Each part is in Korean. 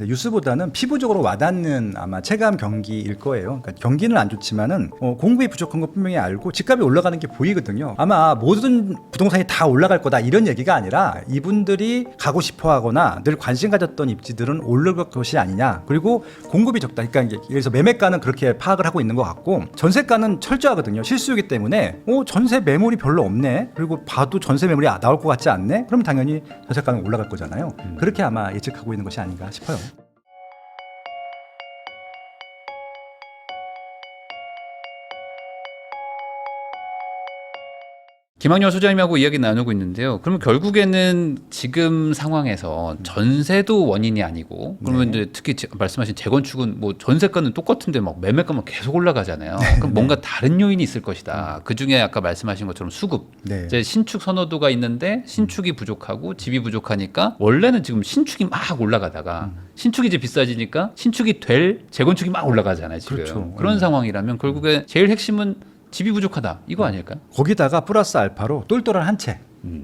뉴스보다는 피부적으로 와닿는 아마 체감 경기일 거예요. 그러니까 경기는 안 좋지만은 공급이 부족한 거 분명히 알고 집값이 올라가는 게 보이거든요. 아마 모든 부동산이 다 올라갈 거다 이런 얘기가 아니라 이분들이 가고 싶어하거나 늘 관심 가졌던 입지들은 오를 것이 아니냐. 그리고 공급이 적다. 그러니까 이제 그래서 매매가는 그렇게 파악을 하고 있는 것 같고 전세가는 철저하거든요. 실수요기 때문에 전세 매물이 별로 없네. 그리고 봐도 전세 매물이 나올 것 같지 않네. 그럼 당연히 전세가는 올라갈 거잖아요. 그렇게 아마 예측하고 있는 것이 아닌가 싶어요. 김학렬 소장님하고 이야기 나누고 있는데요. 그러면 결국에는 지금 상황에서 전세도 원인이 아니고 그러면 이제 특히 말씀하신 재건축은 뭐 전세가는 똑같은데 막 매매가만 계속 올라가잖아요. 그럼 뭔가 다른 요인이 있을 것이다. 그 중에 아까 말씀하신 것처럼 수급, 이제 신축 선호도가 있는데 신축이 부족하고 집이 부족하니까 원래는 지금 신축이 막 올라가다가 신축이 이제 비싸지니까 신축이 될 재건축이 막 올라가잖아요. 지금 그렇죠. 그런 상황이라면 결국에 제일 핵심은 집이 부족하다 이거 아닐까요? 거기다가 플러스 알파로 똘똘한 한 채.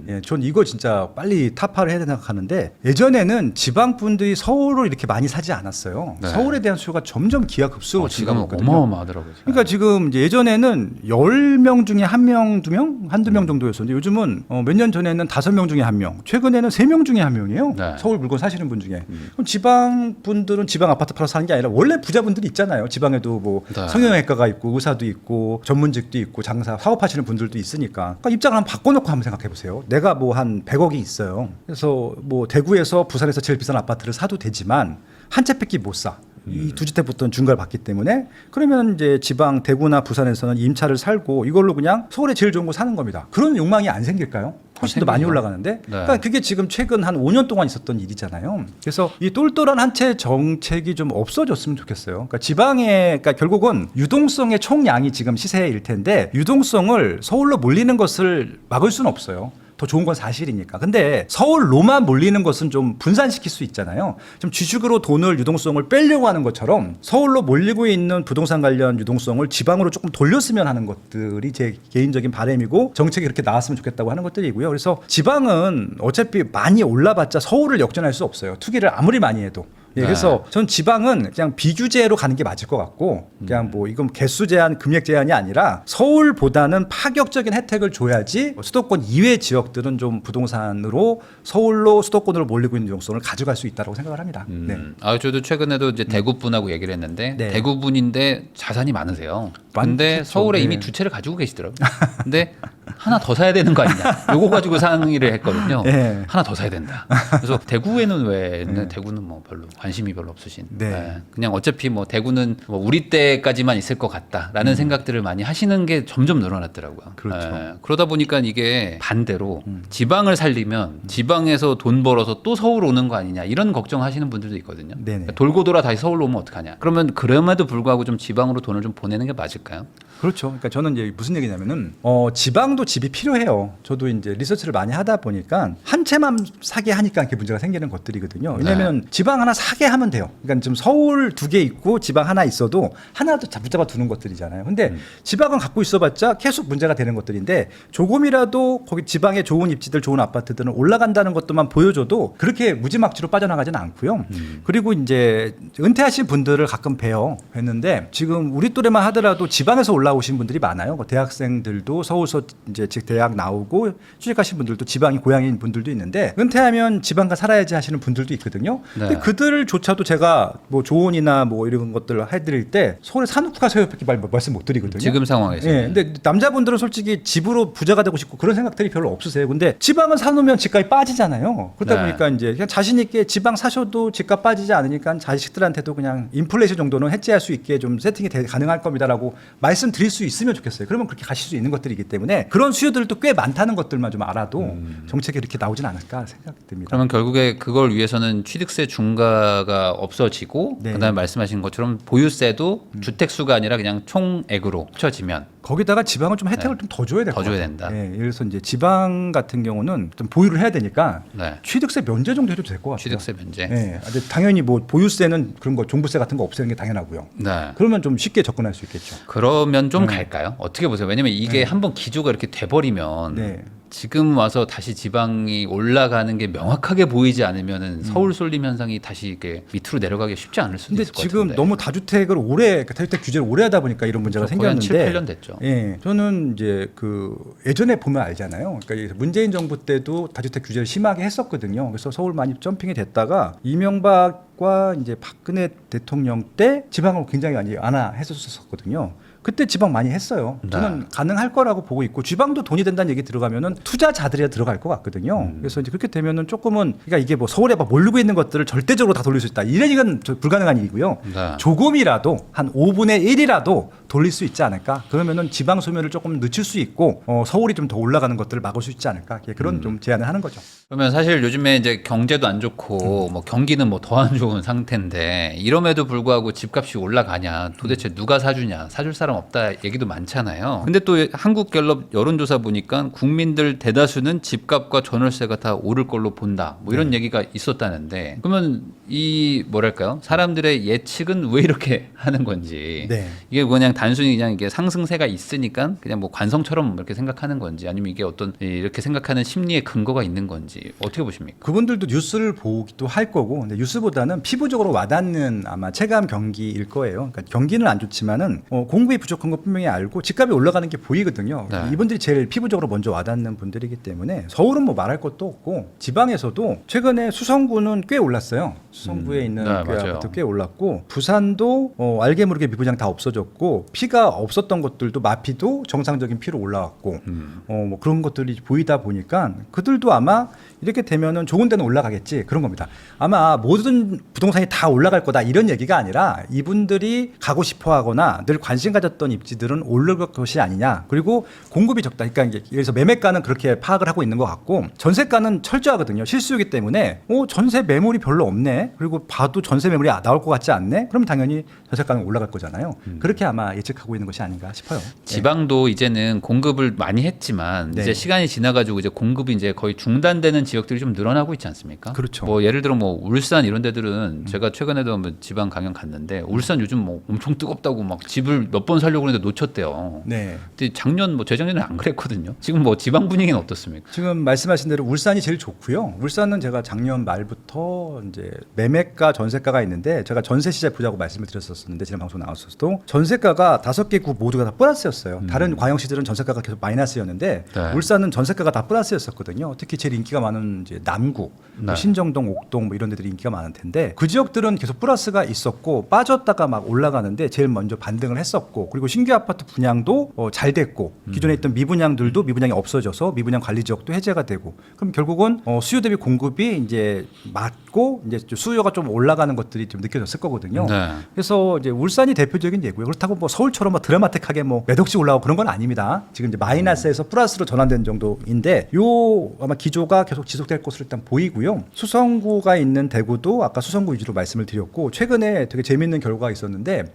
예, 전 이거 진짜 빨리 타파를 해야 된다고 생각하는데 예전에는 지방 분들이 서울을 이렇게 많이 사지 않았어요. 네. 서울에 대한 수요가 점점 기하급수로 지금은 증가했거든요. 어마어마하더라고요. 그러니까 지금 이제 예전에는 10명 중에 1명, 2명, 한두 명 정도였었는데 요즘은 몇 년 전에는 5명 중에 1명, 최근에는 3명 중에 1명이에요. 네. 서울 물건 사시는 분 중에. 그럼 지방 분들은 지방 아파트 팔아서 사는 게 아니라 원래 부자분들이 있잖아요. 지방에도 뭐 네. 성형외과가 있고 의사도 있고 전문직도 있고 장사 사업하시는 분들도 있으니까 그러니까 입장을 한번 바꿔놓고 한번 생각해 보세요. 내가 뭐 한 100억이 있어요. 그래서 뭐 대구에서 부산에서 제일 비싼 아파트를 사도 되지만 한 채 뺏기 못 사. 이 두 주택부터는 중과를 받기 때문에 그러면 이제 지방 대구나 부산에서는 임차를 살고 이걸로 그냥 서울에 제일 좋은 거 사는 겁니다. 그런 욕망이 안 생길까요? 훨씬 더 많이 올라가는데 그러니까 그게 지금 최근 한 5년 동안 있었던 일이잖아요. 그래서 이 똘똘한 한 채 정책이 좀 없어졌으면 좋겠어요. 그러니까 지방에 그러니까 결국은 유동성의 총량이 지금 시세일 텐데 유동성을 서울로 몰리는 것을 막을 수는 없어요. 더 좋은 건 사실이니까. 근데 서울로만 몰리는 것은 좀 분산시킬 수 있잖아요. 좀 주식으로 돈을 유동성을 빼려고 하는 것처럼 서울로 몰리고 있는 부동산 관련 유동성을 지방으로 조금 돌렸으면 하는 것들이 제 개인적인 바람이고 정책이 그렇게 나왔으면 좋겠다고 하는 것들이고요. 그래서 지방은 어차피 많이 올라봤자 서울을 역전할 수 없어요. 투기를 아무리 많이 해도. 예, 그래서 전 지방은 그냥 비규제로 가는 게 맞을 것 같고 그냥 뭐 이건 개수 제한, 금액 제한이 아니라 서울보다는 파격적인 혜택을 줘야지 수도권 이외 지역들은 좀 부동산으로 서울로 수도권으로 몰리고 있는 유동성을 가져갈 수 있다고 생각을 합니다. 네. 저도 최근에도 이제 대구분하고 얘기를 했는데 네. 대구분인데 자산이 많으세요. 근데 많겠죠. 서울에 이미 두 채를 가지고 계시더라고요. 근데 하나 더 사야 되는 거 아니냐. 요거 가지고 상의를 했거든요. 네. 하나 더 사야 된다. 그래서 대구에는 왜? 근데 대구는 뭐 별로 관심이 별로 없으신. 네. 그냥 어차피 뭐 대구는 뭐 우리 때까지만 있을 것 같다라는 생각들을 많이 하시는 게 점점 늘어났더라고요. 그렇죠. 그러다 보니까 이게 반대로 지방을 살리면 지방에서 돈 벌어서 또 서울 오는 거 아니냐 이런 걱정하시는 분들도 있거든요. 네네. 돌고 돌아 다시 서울로 오면 어떡하냐. 그러면 그럼에도 불구하고 좀 지방으로 돈을 좀 보내는 게 맞을까요? 그렇죠. 그러니까 저는 이제 무슨 얘기냐면은 지방도 집이 필요해요. 저도 이제 리서치를 많이 하다 보니까 한 채만 사게 하니까 이렇게 문제가 생기는 것들이거든요. 왜냐하면 지방 하나 사게 하면 돼요. 그러니까 지금 서울 2개 있고 지방 하나 있어도 하나도 붙잡아 두는 것들이잖아요. 근데 지방은 갖고 있어봤자 계속 문제가 되는 것들인데 조금이라도 거기 지방에 좋은 입지들, 좋은 아파트들은 올라간다는 것도만 보여줘도 그렇게 무지막지로 빠져나가지는 않고요. 그리고 이제 은퇴하신 분들을 가끔 뵀는데 지금 우리 또래만 하더라도 지방에서 올라오신 분들이 많아요. 대학생들도 서울서 이제 즉 대학 나오고 취직하신 분들도 지방이 고향인 분들도 있는데 은퇴하면 지방가 살아야지 하시는 분들도 있거든요. 근데 그들조차도 제가 뭐 조언이나 뭐 이런 것들을 해드릴 때 서울에 사놓고 가세요밖에 말씀 못 드리거든요. 지금 상황에서. 예, 근데 남자분들은 솔직히 집으로 부자가 되고 싶고 그런 생각들이 별로 없으세요. 근데 지방은 사놓으면 집값이 빠지잖아요. 그러다 보니까 이제 그냥 자신 있게 지방 사셔도 집값 빠지지 않으니까 자식들한테도 그냥 인플레이션 정도는 해지할 수 있게 좀 세팅이 가능할 겁니다라고 말씀드릴 수 있으면 좋겠어요. 그러면 그렇게 가실 수 있는 것들이기 때문에 그런 수요들도 꽤 많다는 것들만 좀 알아도 정책이 이렇게 나오진 않을까 생각됩니다. 그러면 결국에 그걸 위해서는 취득세 중과가 없어지고 그다음에 말씀하신 것처럼 보유세도 주택수가 아니라 그냥 총액으로 합쳐지면 거기다가 지방은 좀 혜택을 좀 더 줘야 될 것 같아요. 더 줘야 된다. 예, 예를 들어서 이제 지방 같은 경우는 좀 보유를 해야 되니까 취득세 면제 정도 해도 될 것 같아요. 취득세 면제. 예, 근데 당연히 뭐 보유세는 그런 거 종부세 같은 거 없애는 게 당연하고요. 그러면 좀 쉽게 접근할 수 있겠죠. 그러면 좀 갈까요? 어떻게 보세요? 왜냐면 이게 한번 기조가 이렇게 돼버리면 지금 와서 다시 지방이 올라가는 게 명확하게 보이지 않으면은 서울 쏠림 현상이 다시 이게 밑으로 내려가기 쉽지 않을 수도 근데 있을 것 지금 같은데. 너무 다주택을 오래 다주택 규제를 오래 하다 보니까 이런 문제가 거의 한 생겼는데 7, 8년 됐죠. 예, 저는 이제 그 예전에 보면 알잖아요. 그러니까 문재인 정부 때도 다주택 규제를 심하게 했었거든요. 그래서 서울 많이 점핑이 됐다가 이명박과 이제 박근혜 대통령 때 지방을 굉장히 많이 완화했었거든요. 그때 지방 많이 했어요. 저는 네. 가능할 거라고 보고 있고 지방도 돈이 된다는 얘기 들어가면은 투자자들이 들어갈 것 같거든요. 그래서 이제 그렇게 되면은 조금은 그러니까 이게 뭐 서울에 막 몰리고 있는 것들을 절대적으로 다 돌릴 수 있다. 이런 얘기는 불가능한 일이고요. 네. 조금이라도 한 5분의 1이라도 돌릴 수 있지 않을까? 그러면은 지방 소멸을 조금 늦출 수 있고 서울이 좀 더 올라가는 것들을 막을 수 있지 않을까? 그런 좀 제안을 하는 거죠. 그러면 사실 요즘에 이제 경제도 안 좋고 뭐 경기는 뭐 더 안 좋은 상태인데 이럼에도 불구하고 집값이 올라가냐 도대체 누가 사주냐 사줄 사람 없다 얘기도 많잖아요. 근데 또 한국갤럽 여론조사 보니까 국민들 대다수는 집값과 전월세가 다 오를 걸로 본다 뭐 이런 얘기가 있었다는데 그러면 이 뭐랄까요 사람들의 예측은 왜 이렇게 하는 건지 네. 이게 그냥 단순히 그냥 이게 상승세가 있으니까 그냥 뭐 관성처럼 이렇게 생각하는 건지 아니면 이게 어떤 이렇게 생각하는 심리의 근거가 있는 건지 어떻게 보십니까? 그분들도 뉴스를 보기도 할 거고, 근데 뉴스보다는 피부적으로 와닿는 아마 체감 경기일 거예요. 그러니까 경기는 안 좋지만은 공급이 부족한 거 분명히 알고 집값이 올라가는 게 보이거든요. 네. 이분들이 제일 피부적으로 먼저 와닿는 분들이기 때문에 서울은 뭐 말할 것도 없고 지방에서도 최근에 수성구는 꽤 올랐어요. 수성구에 있는 네, 그 맞아요. 아파트 꽤 올랐고 부산도 알게 모르게 미분양 다 없어졌고 피가 없었던 것들도 마피도 정상적인 피로 올라왔고 뭐 그런 것들이 보이다 보니까 그들도 아마 이렇게 되면은 좋은 데는 올라가겠지 그런 겁니다. 아마 모든 부동산이 다 올라갈 거다 이런 얘기가 아니라 이분들이 가고 싶어하거나 늘 관심 가졌던 입지들은 오를 것이 아니냐. 그리고 공급이 적다. 그러니까 이제 예를 들어서 매매가는 그렇게 파악을 하고 있는 것 같고 전세가는 철저하거든요. 실수요기 때문에 전세 매물이 별로 없네. 그리고 봐도 전세 매물이 나올 것 같지 않네. 그럼 당연히 전세가는 올라갈 거잖아요. 그렇게 아마 예측하고 있는 것이 아닌가 싶어요. 지방도 이제는 공급을 많이 했지만 네. 이제 시간이 지나가지고 이제 공급이 이제 거의 중단되는 지역들이 좀 늘어나고 있지 않습니까? 그렇죠. 뭐 예를 들어 뭐 울산 이런 데들은 제가 최근에도 한번 지방 강연 갔는데 울산 요즘 뭐 엄청 뜨겁다고 막 집을 몇 번 살려고 했는데 놓쳤대요. 네. 근데 작년 뭐 재작년에는 안 그랬거든요. 지금 뭐 지방 분위기는 어떻습니까? 지금 말씀하신 대로 울산이 제일 좋고요. 울산은 제가 작년 말부터 이제 매매가 전세가가 있는데 제가 전세 시세 보자고 말씀을 드렸었는데 지난 방송 나왔었도 전세가가 5개 구 모두가 다 플러스였어요. 다른 광역시들은 전세가가 계속 마이너스였는데 네. 울산은 전세가가 다 플러스였었거든요. 특히 제일 인기가 많은 이제 남구, 네. 신정동, 옥동 뭐 이런 데들이 인기가 많을 텐데 그 지역들은 계속 플러스가 있었고 빠졌다가 막 올라가는데 제일 먼저 반등을 했었고 그리고 신규 아파트 분양도 잘 됐고 기존에 있던 미분양들도 미분양이 없어져서 미분양 관리 지역도 해제가 되고 그럼 결국은 수요 대비 공급이 이제 맞고 이제 수요가 좀 올라가는 것들이 좀 느껴졌을 거거든요. 네. 그래서 이제 울산이 대표적인 예고요. 그렇다고 뭐 서울처럼 뭐 드라마틱하게 뭐 몇 억씩 올라오고 그런 건 아닙니다. 지금 이제 마이너스에서 플러스로 전환된 정도인데 요 아마 기조가 계속 지속될 것으로 일단 보이고요. 수성구가 있는 대구도 아까 수성구 위주로 말씀을 드렸고 최근에 되게 재밌는 결과가 있었는데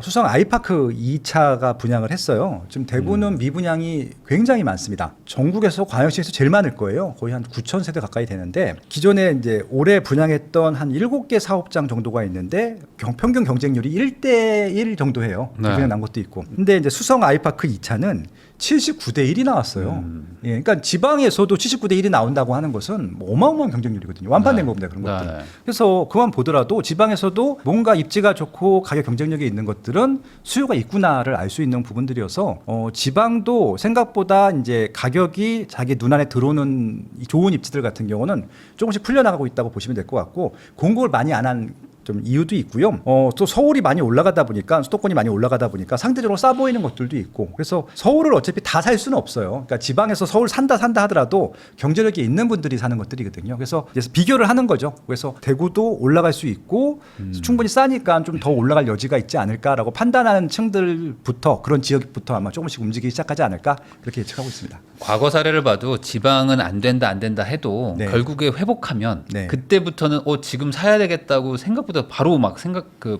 수성 아이파크 2차가 분양을 했어요. 지금 대구는 미분양이 굉장히 많습니다. 전국에서 광역시에서 제일 많을 거예요. 거의 한 9천 세대 가까이 되는데 기존에 이제 올해 분양했던 한 7개 사업장 정도가 있는데 평균 경쟁률이 1대1 정도 해요. 네. 분양 난 것도 있고. 근데 이제 수성 아이파크 2차는 79대 1이 나왔어요. 예, 그러니까 지방에서도 79대 1이 나온다고 하는 것은 뭐 어마어마한 경쟁률이거든요. 완판된 겁니다. 그런 것들. 네. 그래서 그만 보더라도 지방에서도 뭔가 입지가 좋고 가격 경쟁력이 있는 것들은 수요가 있구나를 알 수 있는 부분들이어서 지방도 생각보다 이제 가격이 자기 눈안에 들어오는 이 좋은 입지들 같은 경우는 조금씩 풀려나가고 있다고 보시면 될 것 같고 공급을 많이 안 한 좀 이유도 있고요. 또 서울이 많이 올라가다 보니까 수도권이 많이 올라가다 보니까 상대적으로 싸 보이는 것들도 있고 그래서 서울을 어차피 다 살 수는 없어요. 그러니까 지방에서 서울 산다 하더라도 경제력이 있는 분들이 사는 것들이거든요. 그래서 비교를 하는 거죠. 그래서 대구도 올라갈 수 있고 충분히 싸니까 좀 더 올라갈 여지가 있지 않을까라고 판단하는 층들부터 그런 지역부터 아마 조금씩 움직이기 시작하지 않을까 그렇게 예측하고 있습니다. 과거 사례를 봐도 지방은 안 된다 해도 네. 결국에 회복하면 네. 그때부터는 지금 사야 되겠다고 생각보다 바로 막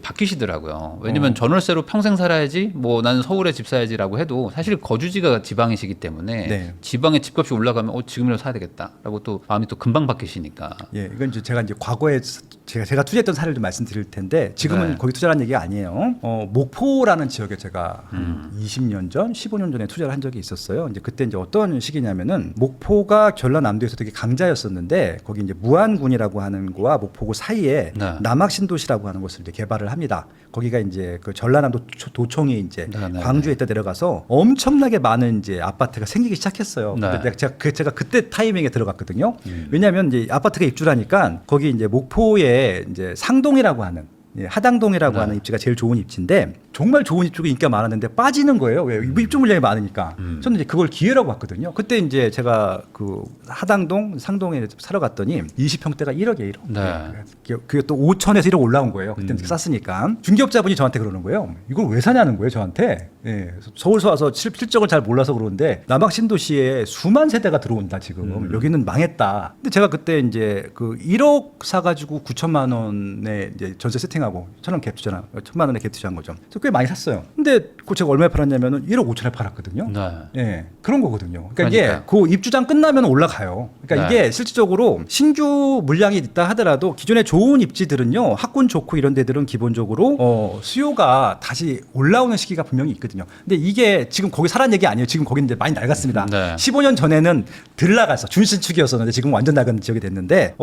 바뀌시더라고요. 왜냐면 전월세로 평생 살아야지 뭐 나는 서울에 집 사야지라고 해도 사실 거주지가 지방이시기 때문에 네. 지방에 집값이 올라가면 지금이라도 사야 되겠다라고 또 마음이 또 금방 바뀌시니까. 예, 이건 이제 제가 과거에 제가 투자했던 사례를 좀 말씀드릴 텐데 지금은 네. 거기 투자라는 얘기가 아니에요. 목포라는 지역에 제가 한 20년 전, 15년 전에 투자를 한 적이 있었어요. 이제 그때 이제 어떤 어떤 시기냐면은 목포가 전라남도에서 되게 강자였었는데 거기 이제 무안군이라고 하는 거와 목포구 사이에 네. 남학신도시라고 하는 곳을 이제 개발을 합니다. 거기가 이제 그 전라남도 도청이 이제 네, 네, 광주에 있다 내려가서 엄청나게 많은 이제 아파트가 생기기 시작했어요. 네. 근데 제가 그때 타이밍에 들어갔거든요. 왜냐하면 이제 아파트가 입주하니까 거기 이제 목포에 이제 상동이라고 하는 하당동이라고 네. 하는 입지가 제일 좋은 입지인데 정말 좋은 입주가 인기가 많았는데 빠지는 거예요. 왜? 입주 물량이 많으니까. 저는 이제 그걸 기회라고 봤거든요. 그때 이제 제가 그 하당동, 상동에 사러 갔더니 20평대가 1억에 1억. 네. 그게 또 5천에서 1억 올라온 거예요. 그때 쌌으니까. 중개업자분이 저한테 그러는 거예요. 이걸 왜 사냐는 거예요, 저한테. 예. 서울서 와서 실적을 잘 몰라서 그러는데 남학 신도시에 수만 세대가 들어온다 지금. 여기는 망했다. 근데 제가 그때 이제 그 1억 사가지고 9천만 원에 이제 전세 세팅하고 1,000원 갭 투자나 1,000만 원에 갭 투자한 거죠. 꽤 많이 샀어요. 근데 그 제가 얼마에 팔았냐면은 1억 5천에 팔았거든요. 네. 예, 그런 거거든요. 그러니까 이게 그러니까요. 그 입주장 끝나면 올라가요. 그러니까 네. 이게 실질적으로 신규 물량이 있다 하더라도 기존에 좋은 입지들은요, 학군 좋고 이런 데들은 기본적으로 수요가 다시 올라오는 시기가 분명히 있거든요. 근데 이게 지금 거기 사란 얘기 아니에요. 지금 거기는 이제 많이 낡았습니다. 네. 15년 전에는 덜 나갔어. 준신축이었었는데 지금 완전 낡은 지역이 됐는데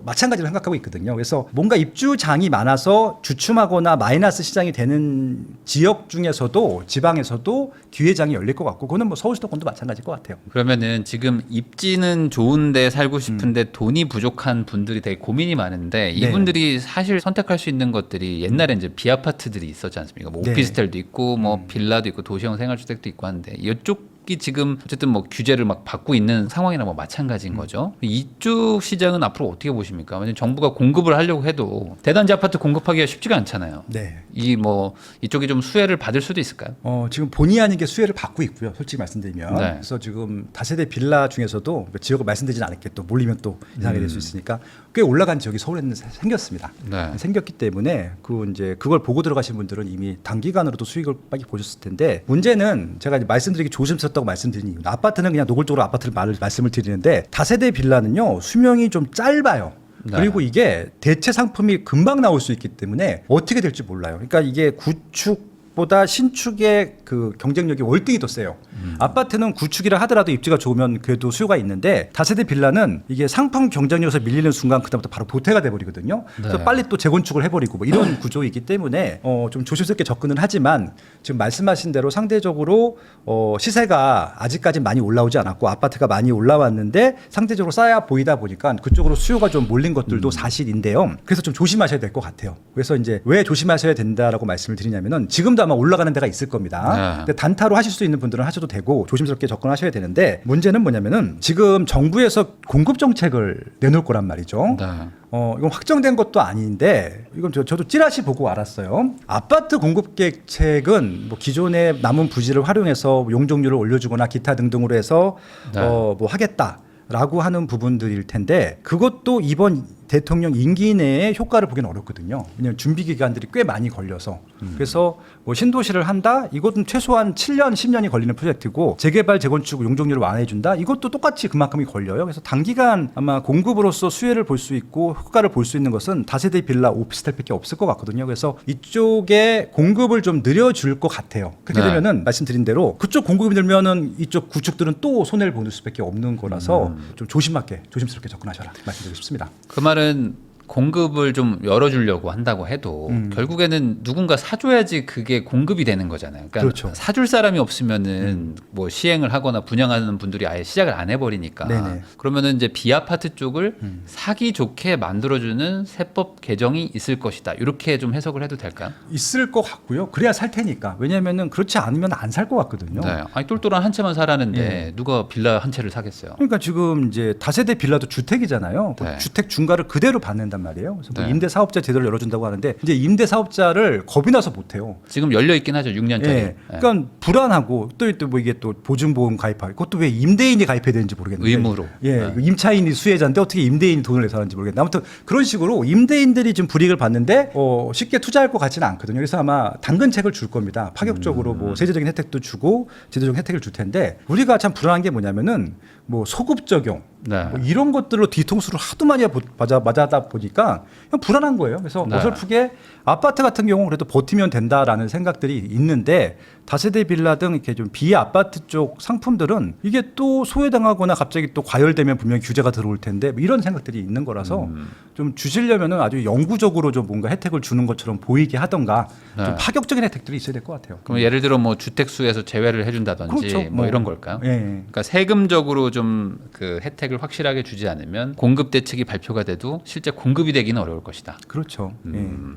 마찬가지로 생각하고 있거든요. 그래서 뭔가 입주장이 많아서 주춤하거나 마이너스 시장이 되는 지역 중에서도 지방에서도 기회장이 열릴 것 같고 그거는 뭐 서울 수도권도 마찬가지일 것 같아요. 그러면은 지금 입지는 좋은데 살고 싶은데 돈이 부족한 분들이 되게 고민이 많은데 이분들이 사실 선택할 수 있는 것들이 옛날에 이제 비아파트들이 있었지 않습니까? 뭐 네. 오피스텔도 있고 뭐 빌라도 있고 도시형 생활주택도 있고 하는데 이쪽 이 지금 어쨌든 뭐 규제를 막 받고 있는 상황이나 뭐 마찬가지인 거죠. 이쪽 시장은 앞으로 어떻게 보십니까? 왜냐면 정부가 공급을 하려고 해도 대단지 아파트 공급하기가 쉽지가 않잖아요. 네. 이 뭐 이쪽이 좀 수혜를 받을 수도 있을까요? 지금 본의 아니게 수혜를 받고 있고요. 솔직히 말씀드리면. 네. 그래서 지금 다세대 빌라 중에서도 지역을 말씀드리진 않을게 또 몰리면 또 이상하게 될 수 있으니까 꽤 올라간 지역이 서울에는 생겼습니다. 네. 생겼기 때문에 그걸 보고 들어가신 분들은 이미 단기간으로도 수익을 빨리 보셨을 텐데 문제는 제가 이제 말씀드리기 조심스럽다고 말씀드린 이유. 아파트는 그냥 노골적으로 아파트를 말씀을 드리는데 다세대 빌라는요 수명이 좀 짧아요. 네. 그리고 이게 대체 상품이 금방 나올 수 있기 때문에 어떻게 될지 몰라요. 그러니까 이게 구축보다 신축의 그 경쟁력이 월등히 더 세요. 아파트는 구축이라 하더라도 입지가 좋으면 그래도 수요가 있는데 다세대 빌라는 이게 상품 경쟁력에서 밀리는 순간 그다음부터 바로 도태가 돼버리거든요. 그래서 네. 빨리 또 재건축을 해버리고 뭐 이런 구조이기 때문에 좀 조심스럽게 접근은 하지만 지금 말씀하신 대로 상대적으로 시세가 아직까지 많이 올라오지 않았고 아파트가 많이 올라왔는데 상대적으로 싸야 보이다 보니까 그쪽으로 수요가 좀 몰린 것들도 사실인데요. 그래서 좀 조심하셔야 될 것 같아요. 그래서 이제 왜 조심하셔야 된다라고 말씀을 드리냐면은 지금도 아마 올라가는 데가 있을 겁니다. 네. 근데 단타로 하실 수 있는 분들은 하셔도 되고 조심스럽게 접근하셔야 되는데 문제는 뭐냐면은 지금 정부에서 공급 정책을 내놓을 거란 말이죠. 네. 이건 확정된 것도 아닌데 이건 저도 찌라시 보고 알았어요. 아파트 공급 계획책은 뭐 기존의 남은 부지를 활용해서 용적률을 올려주거나 기타 등등으로 해서 네. 뭐 하겠다라고 하는 부분들일 텐데 그것도 이번 대통령 임기 내에 효과를 보기는 어렵거든요. 왜냐하면 준비 기간들이 꽤 많이 걸려서 그래서 뭐 신도시를 한다 이것은 최소한 7년 10년이 걸리는 프로젝트고 재개발 재건축 용적률을 완화해준다 이것도 똑같이 그만큼이 걸려요. 그래서 단기간 아마 공급으로서 수혜를 볼 수 있고 효과를 볼 수 있는 것은 다세대 빌라 오피스텔밖에 없을 것 같거든요. 그래서 이쪽에 공급을 좀 늘려줄 것 같아요. 그렇게 네. 되면은 말씀드린 대로 그쪽 공급이 늘면은 이쪽 구축들은 또 손해를 보는 수밖에 없는 거라서 좀 조심스럽게 접근하셔라 말씀드리고 싶습니다. 그 말은 공급을 좀 열어주려고 한다고 해도 결국에는 누군가 사줘야지 그게 공급이 되는 거잖아요. 그러니까 그렇죠. 사줄 사람이 없으면은 뭐 시행을 하거나 분양하는 분들이 아예 시작을 안 해버리니까. 네네. 그러면은 이제 비아파트 쪽을 사기 좋게 만들어주는 세법 개정이 있을 것이다. 이렇게 좀 해석을 해도 될까요? 있을 것 같고요. 그래야 살 테니까. 왜냐하면은 그렇지 않으면 안 살 것 같거든요. 네. 아니 똘똘한 한 채만 사라는데 예. 누가 빌라 한 채를 사겠어요? 그러니까 지금 이제 다세대 빌라도 주택이잖아요. 그 네. 주택 중과를 그대로 받는단 말이에요. 그래서 뭐 네. 임대 사업자 제도를 열어준다고 하는데 이제 임대 사업자를 겁이 나서 못 해요. 지금 열려 있긴 하죠. 6년짜리. 예. 그러니까 불안하고 또 뭐 이게 또 보증보험 가입하고 그것도 왜 임대인이 가입해야 되는지 모르겠는데. 의무로. 예. 네. 임차인이 수혜자인데 어떻게 임대인이 돈을 내서 하는지 모르겠는데 아무튼 그런 식으로 임대인들이 지금 불이익을 받는데 쉽게 투자할 것 같지는 않거든요. 그래서 아마 당근책을 줄 겁니다. 파격적으로 뭐 세제적인 혜택도 주고 제도적인 혜택을 줄 텐데 우리가 참 불안한 게 뭐냐면은 뭐 소급 적용 네. 뭐 이런 것들로 뒤통수를 하도 많이 맞아다 보니까 그냥 불안한 거예요. 그래서 네. 어설프게 아파트 같은 경우는 그래도 버티면 된다라는 생각들이 있는데 다세대 빌라 등 이렇게 좀 비아파트 쪽 상품들은 이게 또 소외당하거나 갑자기 또 과열되면 분명히 규제가 들어올 텐데 뭐 이런 생각들이 있는 거라서 좀 주시려면은 아주 영구적으로 좀 뭔가 혜택을 주는 것처럼 보이게 하던가 네. 좀 파격적인 혜택들이 있어야 될 것 같아요. 그럼 예를 들어 뭐 주택수에서 제외를 해준다든지 그렇죠. 뭐 이런 걸까요? 예. 그러니까 세금적으로 좀 그 혜택을 확실하게 주지 않으면 공급 대책이 발표가 돼도 실제 공급이 되기는 어려울 것이다. 그렇죠.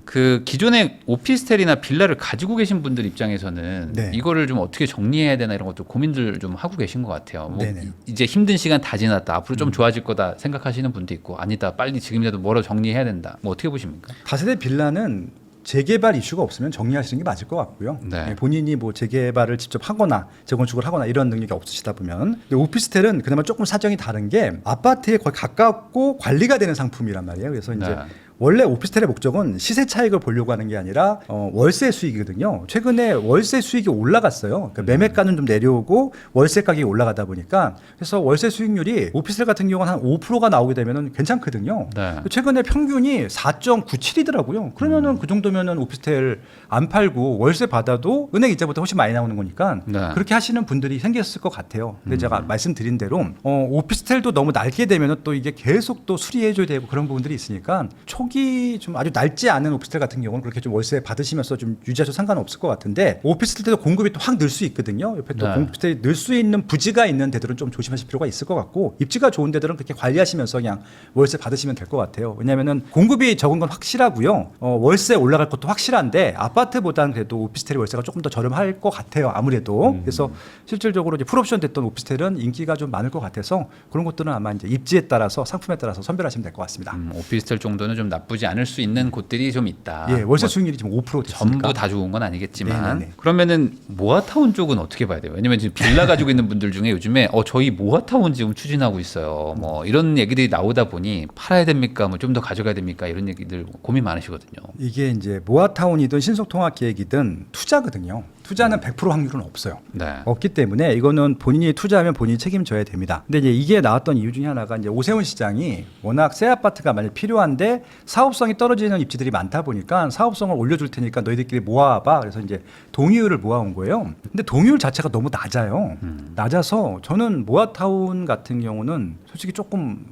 그 기존에 오피스텔이나 빌라를 가지고 계신 분들 입장에서는 네. 이거를 좀 어떻게 정리해야 되나 이런 것도 고민들 좀 하고 계신 것 같아요. 뭐 네네. 이제 힘든 시간 다 지났다. 앞으로 좀 좋아질 거다 생각하시는 분도 있고 아니다. 빨리 지금이라도 뭐로 정리해야 된다. 뭐 어떻게 보십니까? 다세대 빌라는 재개발 이슈가 없으면 정리하시는 게 맞을 것 같고요. 네. 예, 본인이 뭐 재개발을 직접 하거나 재건축을 하거나 이런 능력이 없으시다 보면. 근데 오피스텔은 그나마 조금 사정이 다른 게 아파트에 거의 가깝고 관리가 되는 상품이란 말이에요. 그래서 이제 네. 원래 오피스텔의 목적은 시세 차익을 보려고 하는 게 아니라 월세 수익이거든요. 최근에 월세 수익이 올라갔어요. 그러니까 매매가는 좀 내려오고 월세 가격이 올라가다 보니까 그래서 월세 수익률이 오피스텔 같은 경우는 한 5%가 나오게 되면은 괜찮거든요. 네. 최근에 평균이 4.97이더라고요. 그러면은 그 정도면은 오피스텔 안 팔고 월세 받아도 은행 이자보다 훨씬 많이 나오는 거니까 네. 그렇게 하시는 분들이 생겼을 것 같아요. 근데 제가 말씀드린 대로 오피스텔도 너무 낡게 되면은 또 이게 계속 또 수리해줘야 되고 그런 부분들이 있으니까 초기 좀 아주 낡지 않은 오피스텔 같은 경우는 그렇게 좀 월세 받으시면서 좀 유지하셔도 상관없을 것 같은데 오피스텔 때도 공급이 또 확 늘 수 있거든요. 옆에 또 네. 오피스텔이 늘 수 있는 부지가 있는 데들은 좀 조심하실 필요가 있을 것 같고 입지가 좋은 데들은 그렇게 관리하시면서 그냥 월세 받으시면 될 것 같아요. 왜냐하면은 공급이 적은 건 확실하고요. 월세 올라갈 것도 확실한데 아파트보다는 그래도 오피스텔 월세가 조금 더 저렴할 것 같아요. 아무래도 그래서 실질적으로 이제 풀옵션 됐던 오피스텔은 인기가 좀 많을 것 같아서 그런 것들은 아마 이제 입지에 따라서 상품에 따라서 선별하시면 될 것 같습니다. 오피스텔 정도는 좀 나쁘지 않을 수 있는 곳들이 좀 있다. 예, 월세 뭐 수익률이 지금 5% 됐으니까. 전부 다 좋은 건 아니겠지만 네네네. 그러면은 모아타운 쪽은 어떻게 봐야 돼요? 왜냐면 지금 빌라 가지고 있는 분들 중에 요즘에 저희 모아타운 지금 추진하고 있어요. 뭐 이런 얘기들이 나오다 보니 팔아야 됩니까? 뭐 좀 더 가져가야 됩니까? 이런 얘기들 고민 많으시거든요. 이게 이제 모아타운이든 신속통합계획이든 투자거든요. 투자는 100% 확률은 없어요. 네. 없기 때문에 이거는 본인이 투자하면 본인이 책임져야 됩니다. 근데 이제 이게 나왔던 이유 중에 하나가 이제 오세훈 시장이 워낙 새 아파트가 많이 필요한데 사업성이 떨어지는 입지들이 많다 보니까 사업성을 올려줄 테니까 너희들끼리 모아봐. 그래서 이제 동의율을 모아온 거예요. 근데 동의율 자체가 너무 낮아요. 낮아서 저는 모아타운 같은 경우는 솔직히 조금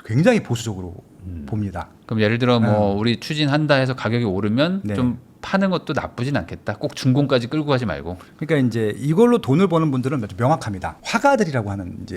굉장히 보수적으로 봅니다. 그럼 예를 들어 뭐 우리 추진한다 해서 가격이 오르면 네. 좀 파는 것도 나쁘진 않겠다. 꼭 준공까지 끌고 가지 말고. 그러니까 이제 이걸로 돈을 버는 분들은 아주 명확합니다. 화가들이라고 하는 이제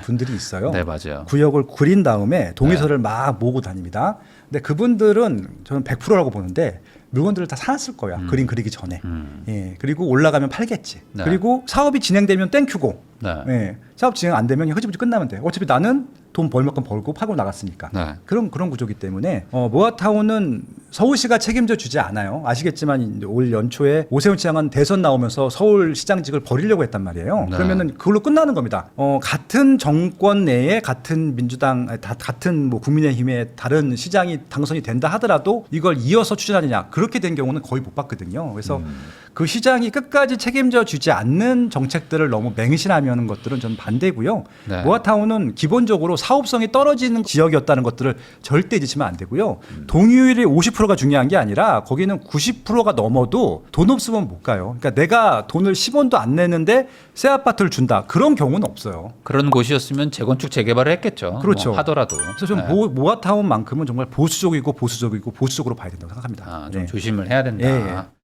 분들이 있어요. 네, 맞아요. 구역을 그린 다음에 동의서를 막 모으고 다닙니다. 근데 그분들은 저는 100%라고 보는데 물건들을 다 사놨을 거야. 그림 그리기 전에. 예. 그리고 올라가면 팔겠지. 네. 그리고 사업이 진행되면 땡큐고. 네. 예. 사업 진행 안 되면 흐지부지 끝나면 돼. 어차피 나는 돈 벌 만큼 벌고 파고 나갔으니까. 네. 그런 구조기 때문에 모아타운은 서울시가 책임져 주지 않아요. 아시겠지만 올 연초에 오세훈 시장은 대선 나오면서 서울시장직을 버리려고 했단 말이에요. 네. 그러면은 그걸로 끝나는 겁니다. 같은 정권 내에 같은 민주당, 같은 뭐 국민의힘의 다른 시장이 당선이 된다 하더라도 이걸 이어서 추진하느냐 그렇게 된 경우는 거의 못 봤거든요. 그래서 그 시장이 끝까지 책임져 주지 않는 정책들을 너무 맹신하는 것들은 저는 반대고요. 네. 모아타운은 기본적으로 사업성이 떨어지는 지역이었다는 것들을 절대 잊으시면 안 되고요. 동의율이 50%가 중요한 게 아니라 거기는 90%가 넘어도 돈 없으면 못 가요. 그러니까 내가 돈을 10원도 안 내는데 새 아파트를 준다. 그런 경우는 없어요. 그런 곳이었으면 재건축 재개발을 했겠죠. 그렇죠. 뭐 하더라도. 그래서 좀 네. 모아타운만큼은 정말 보수적이고 보수적으로 봐야 된다고 생각합니다. 좀 네. 조심을 해야 된다. 예, 예.